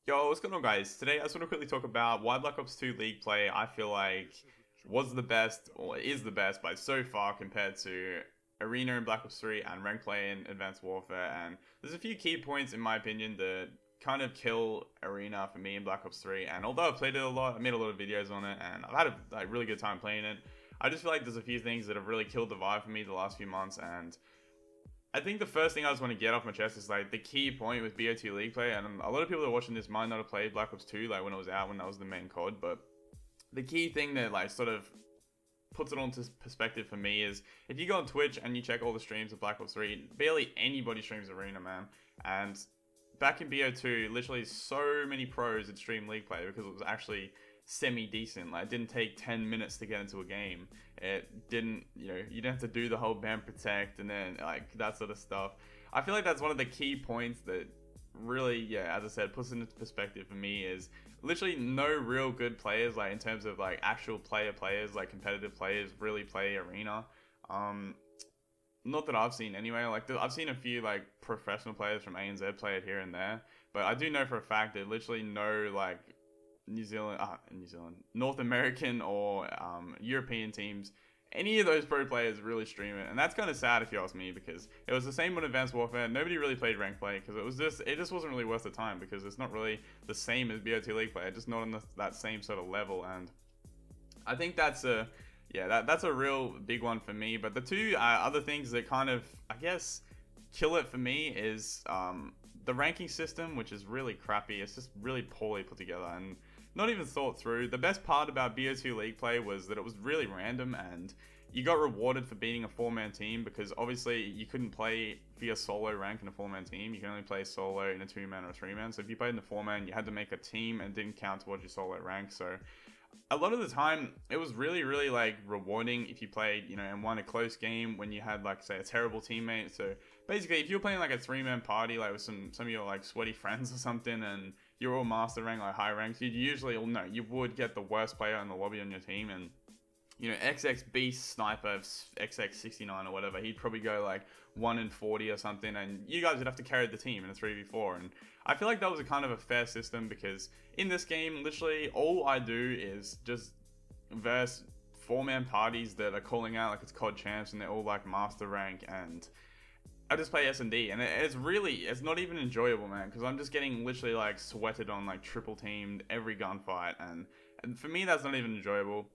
Yo, what's going on, guys? Today I just want to quickly talk about why Black Ops 2 League play I feel like was the best, or is the best by so far compared to Arena in Black Ops 3 and rank play in Advanced Warfare. And there's a few key points in my opinion that kind of kill Arena for me in Black Ops 3. And although I've played it a lot, I made a lot of videos on it, and I've had a really good time playing it. I just feel like there's a few things that have really killed the vibe for me the last few months. And I think the first thing I just want to get off my chest is like the key point with BO2 League play, and a lot of people that are watching this might not have played Black Ops 2 like when it was out, when that was the main COD, but the key thing that like sort of puts it onto perspective for me is if you go on Twitch and you check all the streams of Black Ops 3, barely anybody streams Arena, man. And back in BO2, literally so many pros had streamed League play because it was actually semi-decent. Like, it didn't take 10 minutes to get into a game. It didn't, you didn't have to do the whole ban protect and then like that sort of stuff. I feel like that's one of the key points that really, yeah, as I said, puts it into perspective for me is literally no real good players, like in terms of like actual players, like competitive players really play Arena. Not that I've seen anyway. Like I've seen a few like professional players from ANZ play it here and there, but I do know for a fact that literally no like North American or European teams, any of those pro players really stream it, and that's kind of sad if you ask me, because it was the same with Advanced Warfare. Nobody really played rank play because it just wasn't really worth the time, because it's not really the same as BO2 League play, just not on that same sort of level. And I think that's that's a real big one for me. But the two other things that kind of, I guess, kill it for me is the ranking system, which is really crappy. It's just really poorly put together and not even thought through. The best part about BO2 League play was that it was really random, and you got rewarded for beating a 4-man team, because obviously you couldn't play via solo rank in a 4-man team. You can only play solo in a 2-man or a 3-man. So if you played in the 4-man, you had to make a team and it didn't count towards your solo rank. So a lot of the time it was really like rewarding if you played, and won a close game when you had, like, say, a terrible teammate. So basically if you were playing like a 3-man party, like with some of your like sweaty friends or something, and you're all master rank, like high ranks, you'd usually, or no, you would get the worst player in the lobby on your team. And XX Beast Sniper XX69 or whatever, he'd probably go like 1 in 40 or something, and you guys would have to carry the team in a 3v4. And I feel like that was a kind of a fair system, because in this game, literally all I do is just verse 4-man parties that are calling out like it's COD champs, and they're all like master rank, and I just play S&D, and it's not even enjoyable, man, because I'm just getting literally like sweated on, like triple teamed every gunfight, and for me that's not even enjoyable.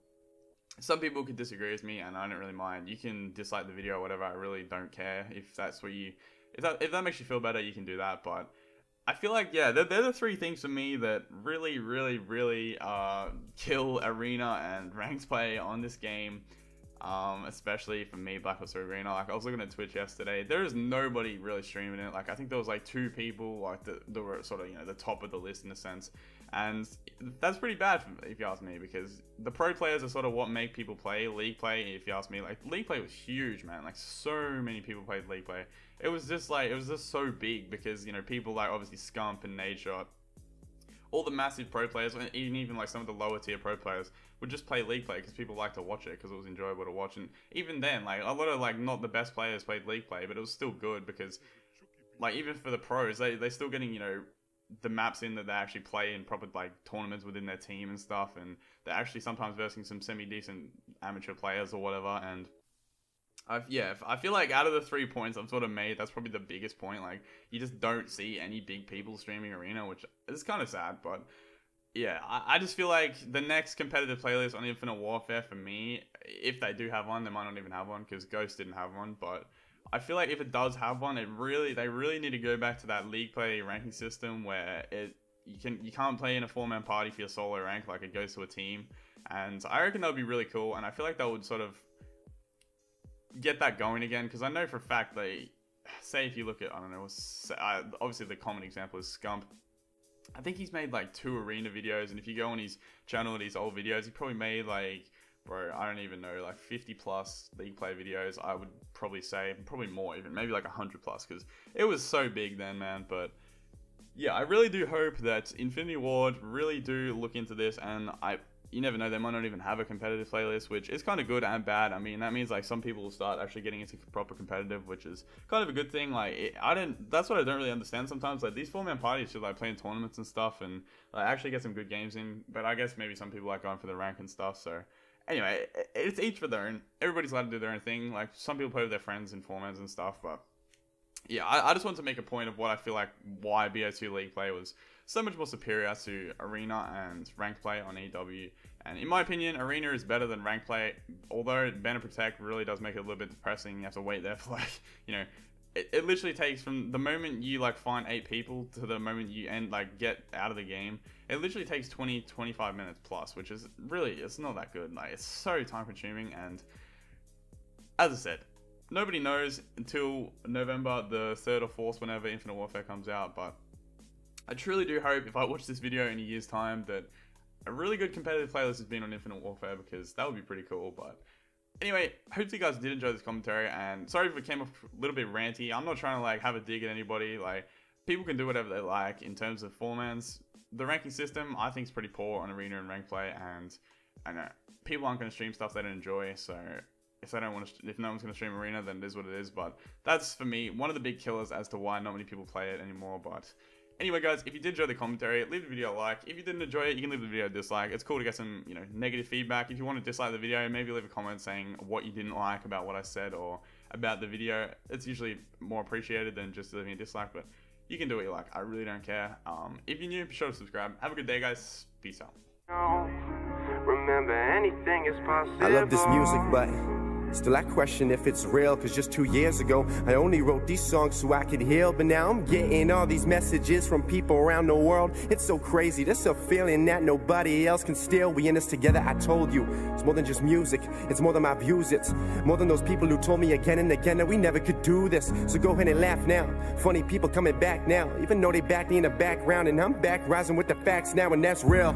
Some people could disagree with me, and I don't really mind. You can dislike the video or whatever. I really don't care. If that's what if that makes you feel better, you can do that. But I feel like, yeah, they're the three things for me that really kill Arena and ranked play on this game. Especially for me, Black Ops 3 Arena. Like, I was looking at Twitch yesterday. There is nobody really streaming it. Like, I think there was like 2 people, like that were sort of, the top of the list in a sense. And that's pretty bad if you ask me, because the pro players are sort of what make people play League play. If you ask me, like, League play was huge, man. Like, so many people played League play. It was just so big, because, people like obviously Scump and Nadeshot, all the massive pro players, and even like some of the lower tier pro players, would just play League play because people like to watch it, because it was enjoyable to watch. And even then, like, a lot of like not the best players played League play, but it was still good, because like even for the pros, they're still getting, the maps in that they actually play in proper like tournaments within their team and stuff, and they're actually sometimes versing some semi-decent amateur players or whatever. And I feel like out of the 3 points I've sort of made, that's probably the biggest point. Like, you just don't see any big people streaming Arena, which is kind of sad. But yeah, I just feel like the next competitive playlist on Infinite Warfare for me, if they do have one, they might not even have one, because Ghost didn't have one. But I feel like if it does have one, they really need to go back to that League play ranking system where you can't play in a 4-man party for your solo rank, like it goes to a team. And I reckon that would be really cool, and I feel like that would sort of get that going again, because I know for a fact they say, if you look at, I don't know, obviously the common example is Scump. I think he's made like 2 Arena videos, and if you go on his channel at his old videos, he probably made like, bro, I don't even know, like 50 plus League play videos. I would probably say, probably more even, maybe like 100 plus, because it was so big then, man. But yeah, I really do hope that Infinity Ward really do look into this, and you never know, they might not even have a competitive playlist, which is kind of good and bad. I mean, that means like some people will start actually getting into proper competitive, which is kind of a good thing. Like, that's what I don't really understand sometimes. Like, these 4-man parties should like play in tournaments and stuff and like actually get some good games in. But I guess maybe some people like going for the rank and stuff. So anyway, it's each for their own. Everybody's allowed to do their own thing. Like, some people play with their friends in 4-mans and stuff, but yeah, I just want to make a point of what I feel like why BO2 League play was so much more superior to Arena and Ranked play on EW. And in my opinion, Arena is better than Ranked play, although Ban and Protect really does make it a little bit depressing. You have to wait there for like, you know, it literally takes from the moment you like find 8 people to the moment you get out of the game. It literally takes 20-25 minutes plus, which is really, it's not that good. Like, it's so time consuming, and as I said, nobody knows until November the 3rd or 4th, whenever Infinite Warfare comes out. But I truly do hope if I watch this video in a year's time that a really good competitive playlist has been on Infinite Warfare, because that would be pretty cool. But anyway, hopefully you guys did enjoy this commentary, and sorry if it came off a little bit ranty. I'm not trying to like have a dig at anybody. Like, people can do whatever they like in terms of 4-mans. The ranking system I think is pretty poor on Arena and Ranked play, and I know people aren't going to stream stuff they don't enjoy. So if they don't want to, if no one's going to stream Arena, then it is what it is. But that's, for me, one of the big killers as to why not many people play it anymore. But anyway, guys, if you did enjoy the commentary, leave the video a like. If you didn't enjoy it, you can leave the video a dislike. It's cool to get some, you know, negative feedback. If you want to dislike the video, maybe leave a comment saying what you didn't like about what I said or about the video. It's usually more appreciated than just leaving a dislike, but you can do what you like. I really don't care. If you're new, be sure to subscribe. Have a good day, guys. Peace out. Remember, anything is possible. I love this music, but still I question if it's real, cause just 2 years ago I only wrote these songs so I could heal, but now I'm getting all these messages from people around the world. It's so crazy, there's a feeling that nobody else can steal. We in this together, I told you. It's more than just music, it's more than my views. It's more than those people who told me again and again that we never could do this. So go ahead and laugh now. Funny people coming back now, even though they backed me in the background, and I'm back rising with the facts now, and that's real.